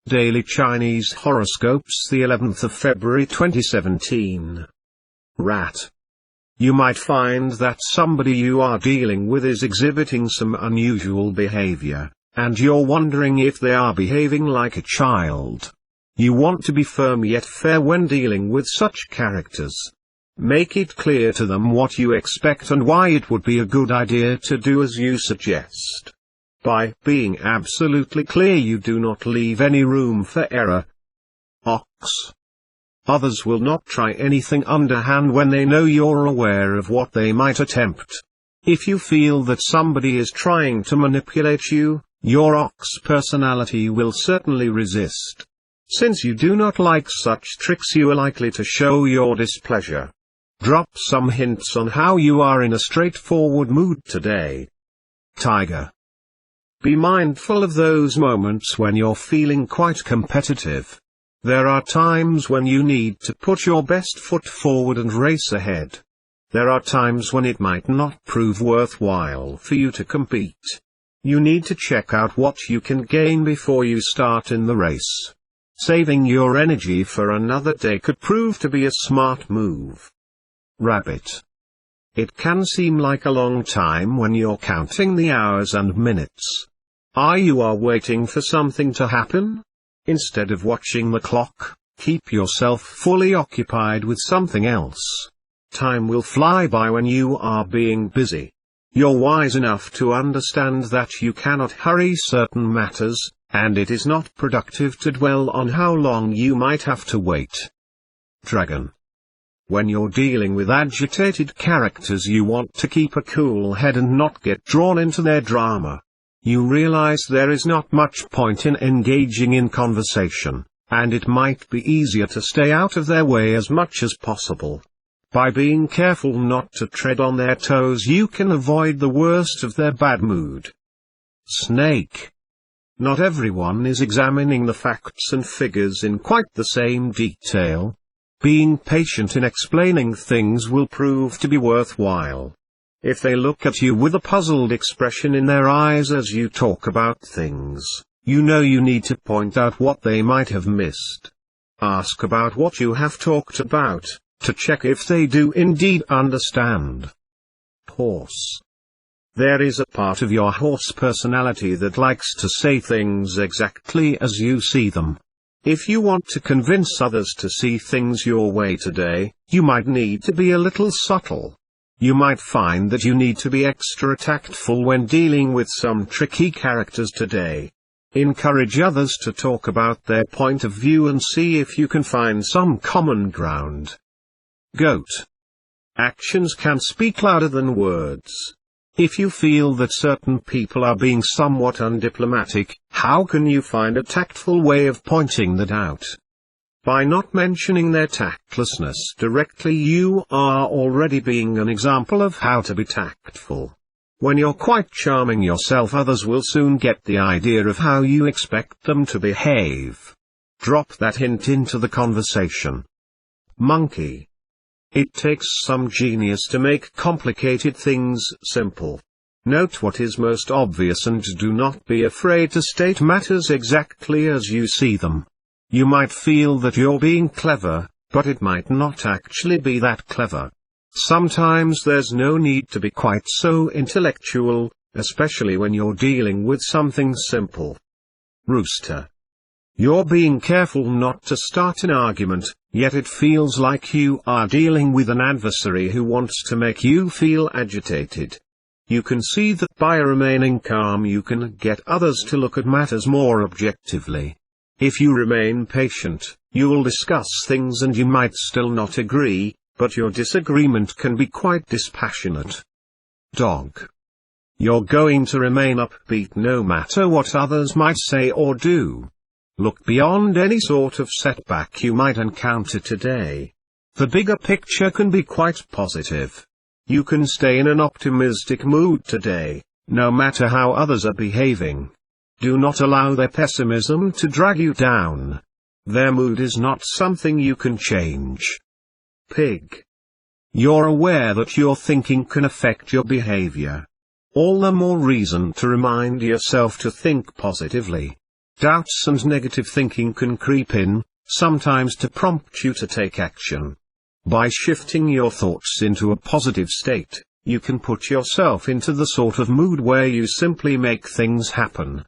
Daily Chinese Horoscopes, the 11th of February 2017. Rat. You might find that somebody you are dealing with is exhibiting some unusual behavior, and you're wondering if they are behaving like a child. You want to be firm yet fair when dealing with such characters. Make it clear to them what you expect and why it would be a good idea to do as you suggest. By being absolutely clear, you do not leave any room for error. Ox. Others will not try anything underhand when they know you're aware of what they might attempt. If you feel that somebody is trying to manipulate you, your ox personality will certainly resist. Since you do not like such tricks, you are likely to show your displeasure. Drop some hints on how you are in a straightforward mood today. Tiger. Be mindful of those moments when you're feeling quite competitive. There are times when you need to put your best foot forward and race ahead. There are times when it might not prove worthwhile for you to compete. You need to check out what you can gain before you start in the race. Saving your energy for another day could prove to be a smart move. Rabbit. It can seem like a long time when you're counting the hours and minutes. You are waiting for something to happen? Instead of watching the clock, keep yourself fully occupied with something else. Time will fly by when you are being busy. You're wise enough to understand that you cannot hurry certain matters, and it is not productive to dwell on how long you might have to wait. Dragon. When you're dealing with agitated characters, you want to keep a cool head and not get drawn into their drama. You realize there is not much point in engaging in conversation, and it might be easier to stay out of their way as much as possible. By being careful not to tread on their toes, you can avoid the worst of their bad mood. Snake. Not everyone is examining the facts and figures in quite the same detail. Being patient in explaining things will prove to be worthwhile. If they look at you with a puzzled expression in their eyes as you talk about things, you know you need to point out what they might have missed. Ask about what you have talked about, to check if they do indeed understand. Horse. There is a part of your horse personality that likes to say things exactly as you see them. If you want to convince others to see things your way today, you might need to be a little subtle. You might find that you need to be extra tactful when dealing with some tricky characters today. Encourage others to talk about their point of view and see if you can find some common ground. Goat. Actions can speak louder than words. If you feel that certain people are being somewhat undiplomatic, how can you find a tactful way of pointing that out? By not mentioning their tactlessness directly, you are already being an example of how to be tactful. When you're quite charming yourself, others will soon get the idea of how you expect them to behave. Drop that hint into the conversation. Monkey. It takes some genius to make complicated things simple. Note what is most obvious and do not be afraid to state matters exactly as you see them. You might feel that you're being clever, but it might not actually be that clever. Sometimes there's no need to be quite so intellectual, especially when you're dealing with something simple. Rooster. You're being careful not to start an argument, yet it feels like you are dealing with an adversary who wants to make you feel agitated. You can see that by remaining calm you can get others to look at matters more objectively. If you remain patient, you will discuss things and you might still not agree, but your disagreement can be quite dispassionate. Dog. You're going to remain upbeat no matter what others might say or do. Look beyond any sort of setback you might encounter today. The bigger picture can be quite positive. You can stay in an optimistic mood today, no matter how others are behaving. Do not allow their pessimism to drag you down. Their mood is not something you can change. Pig. You're aware that your thinking can affect your behavior. All the more reason to remind yourself to think positively. Doubts and negative thinking can creep in, sometimes to prompt you to take action. By shifting your thoughts into a positive state, you can put yourself into the sort of mood where you simply make things happen.